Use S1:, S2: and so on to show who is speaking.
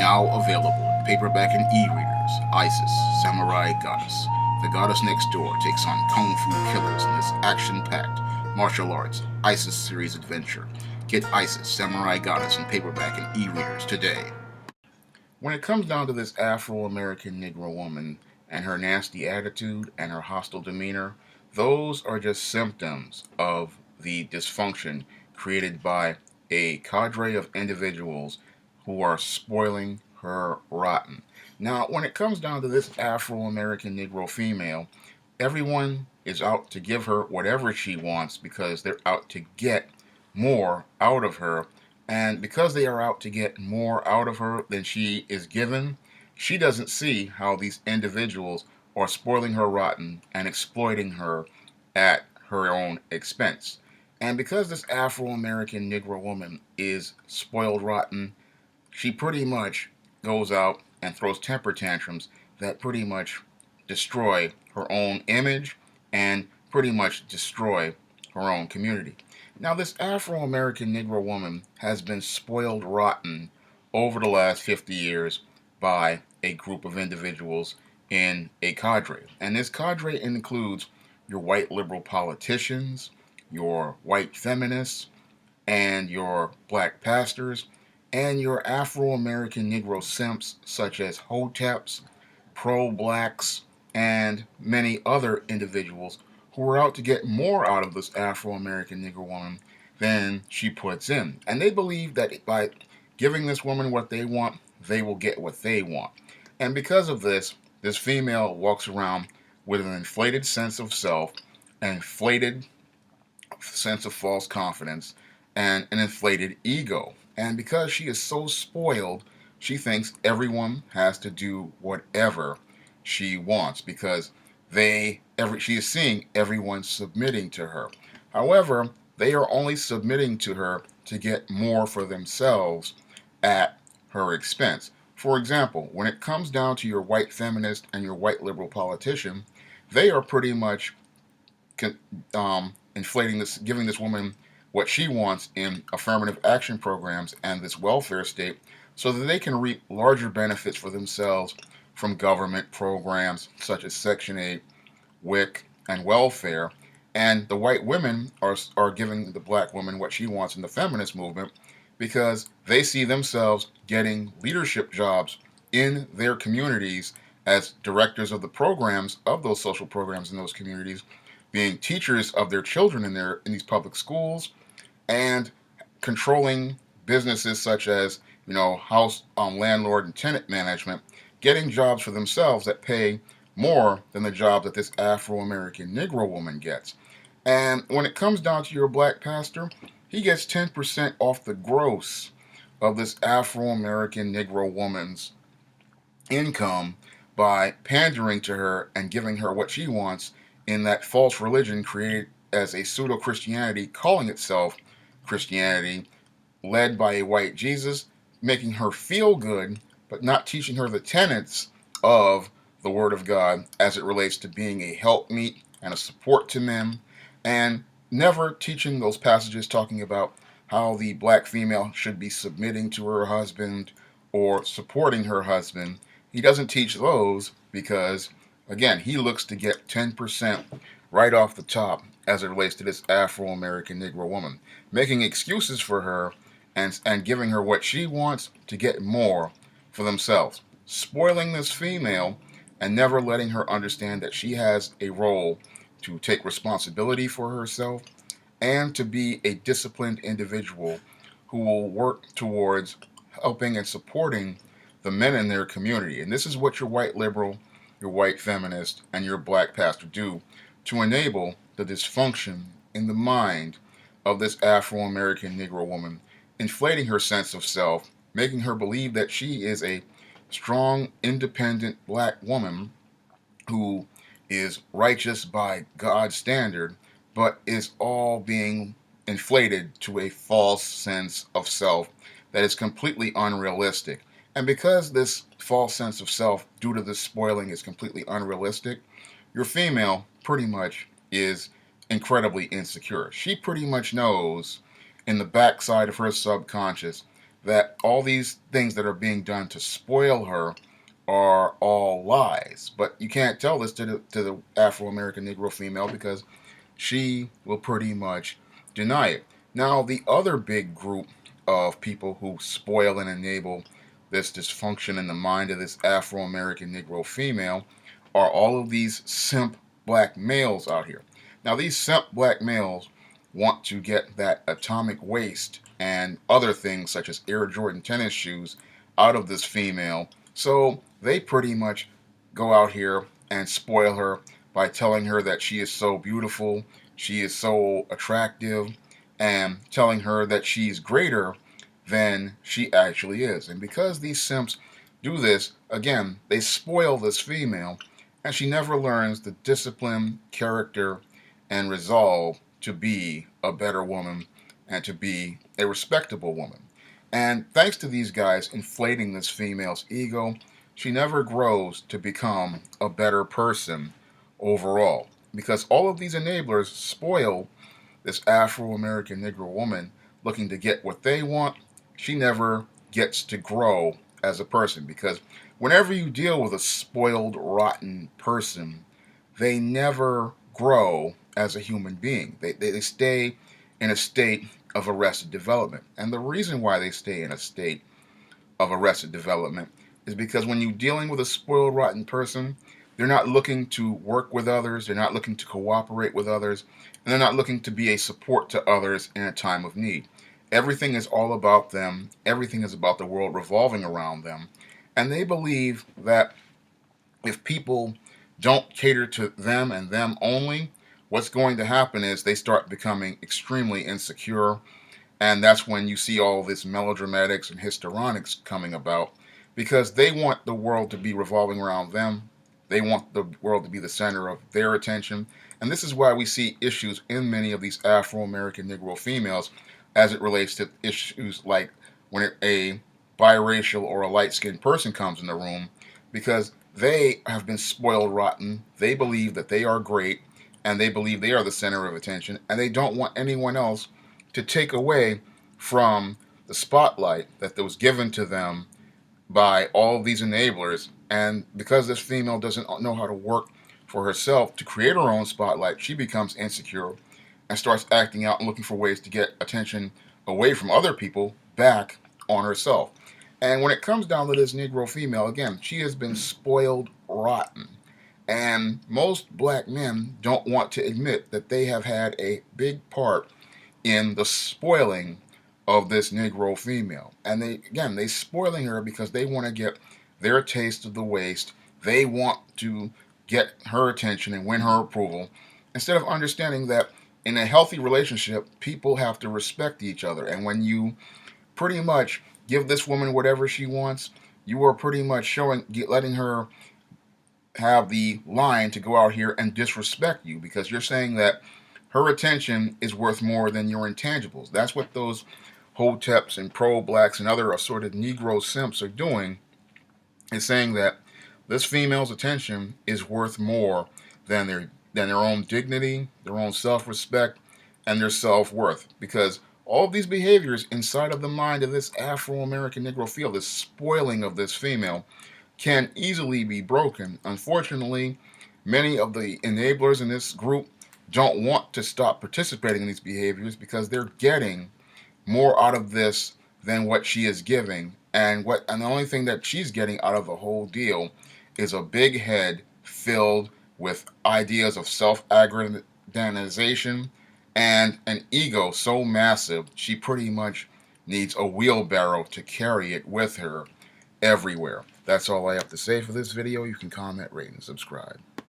S1: Now available in paperback and e-readers, Isis, Samurai Goddess. The goddess next door takes on kung fu killers in this action-packed martial arts Isis series adventure. Get Isis, Samurai Goddess in paperback and e-readers today. When it comes down to this Afro-American Negro woman and her nasty attitude and her hostile demeanor, those are just symptoms of the dysfunction created by a cadre of individuals who are spoiling her rotten. Now, when it comes down to this Afro American Negro female, everyone is out to give her whatever she wants because they're out to get more out of her. And because they are out to get more out of her than she is given, she doesn't see how these individuals are spoiling her rotten and exploiting her at her own expense. And because this Afro American Negro woman is spoiled rotten, she pretty much goes out and throws temper tantrums that pretty much destroy her own image and pretty much destroy her own community. Now, this Afro American Negro woman has been spoiled rotten over the last 50 years by a group of individuals in a cadre. And this cadre includes your white liberal politicians, your white feminists, and your black pastors, and your Afro American Negro simps such as hoteps, pro blacks, and many other individuals who are out to get more out of this Afro American Negro woman than she puts in. And they believe that by giving this woman what they want, they will get what they want. And because of this, this female walks around with an inflated sense of self, an inflated sense of false confidence, and an inflated ego. And because she is so spoiled, she thinks everyone has to do whatever she wants because she is seeing everyone submitting to her. However, they are only submitting to her to get more for themselves at her expense. For example, when it comes down to your white feminist and your white liberal politician, they are pretty much inflating this, giving this woman what she wants in affirmative action programs and this welfare state so that they can reap larger benefits for themselves from government programs such as Section 8, WIC, and welfare. And the white women are giving the black woman what she wants in the feminist movement because they see themselves getting leadership jobs in their communities as directors of the programs, of those social programs in those communities, being teachers of their children in these public schools, and controlling businesses such as house landlord and tenant management, getting jobs for themselves that pay more than the job that this Afro American Negro woman gets. And when it comes down to your black pastor, he gets 10% off the gross of this Afro American Negro woman's income by pandering to her and giving her what she wants in that false religion created as a pseudo Christianity, calling itself Christianity, led by a white Jesus, making her feel good, but not teaching her the tenets of the Word of God as it relates to being a helpmeet and a support to men, and never teaching those passages talking about how the black female should be submitting to her husband or supporting her husband. He doesn't teach those because, again, he looks to get 10% right off the top as it relates to this Afro American Negro woman, making excuses for her and giving her what she wants to get more for themselves, spoiling this female and never letting her understand that she has a role to take responsibility for herself and to be a disciplined individual who will work towards helping and supporting the men in their community. And this is what your white liberal, your white feminist, and your black pastor do to enable the dysfunction in the mind of this Afro American Negro woman, inflating her sense of self, making her believe that she is a strong, independent black woman who is righteous by God's standard, but is all being inflated to a false sense of self that is completely unrealistic. And because this false sense of self, due to this spoiling, is completely unrealistic, your female pretty much is incredibly insecure. She pretty much knows in the backside of her subconscious that all these things that are being done to spoil her are all lies. But you can't tell this to the Afro American Negro female because she will pretty much deny it. Now, the other big group of people who spoil and enable this dysfunction in the mind of this Afro American Negro female are all of these simp black males out here. Now, these simp black males want to get that atomic waste and other things such as Air Jordan tennis shoes out of this female. So they pretty much go out here and spoil her by telling her that she is so beautiful, she is so attractive, and telling her that she's greater than she actually is. And because these simps do this, again, they spoil this female, and she never learns the discipline, character, and resolve to be a better woman and to be a respectable woman. And thanks to these guys inflating this female's ego, she never grows to become a better person overall. Because all of these enablers spoil this Afro American Negro woman looking to get what they want. She never gets to grow as a person because whenever you deal with a spoiled, rotten person, they never grow as a human being. They stay in a state of arrested development. And the reason why they stay in a state of arrested development is because when you're dealing with a spoiled, rotten person, they're not looking to work with others, they're not looking to cooperate with others, and they're not looking to be a support to others in a time of need. Everything is all about them, everything is about the world revolving around them, and they believe that if people don't cater to them and them only, what's going to happen is they start becoming extremely insecure, and that's when you see all this melodramatics and histrionics coming about because they want the world to be revolving around them. They want the world to be the center of their attention. And this is why we see issues in many of these Afro American Negro females as it relates to issues like when a biracial or a light skinned person comes in the room because they have been spoiled rotten. They believe that they are great and they believe they are the center of attention and they don't want anyone else to take away from the spotlight that was given to them by all these enablers. And because this female doesn't know how to work for herself to create her own spotlight, she becomes insecure and starts acting out and looking for ways to get attention away from other people back on herself. And when it comes down to this Negro female, again, she has been spoiled rotten. And most black men don't want to admit that they have had a big part in the spoiling of this Negro female. And they spoiling her because they want to get their taste of the waste. They want to get her attention and win her approval instead of understanding that in a healthy relationship, people have to respect each other. And when you pretty much give this woman whatever she wants, you are pretty much letting her have the line to go out here and disrespect you because you're saying that her attention is worth more than your intangibles. That's what those hoteps and pro-blacks and other assorted Negro simps are doing, is saying that this female's attention is worth more than their own dignity, their own self-respect, and their self-worth. Because all of these behaviors inside of the mind of this Afro-American Negro female, this spoiling of this female, can easily be broken. Unfortunately, many of the enablers in this group don't want to stop participating in these behaviors because they're getting more out of this than what she is giving. And the only thing that she's getting out of the whole deal is a big head filled with ideas of self-aggrandization and an ego so massive she pretty much needs a wheelbarrow to carry it with her everywhere. That's all I have to say for this video. You can comment, rate, and subscribe.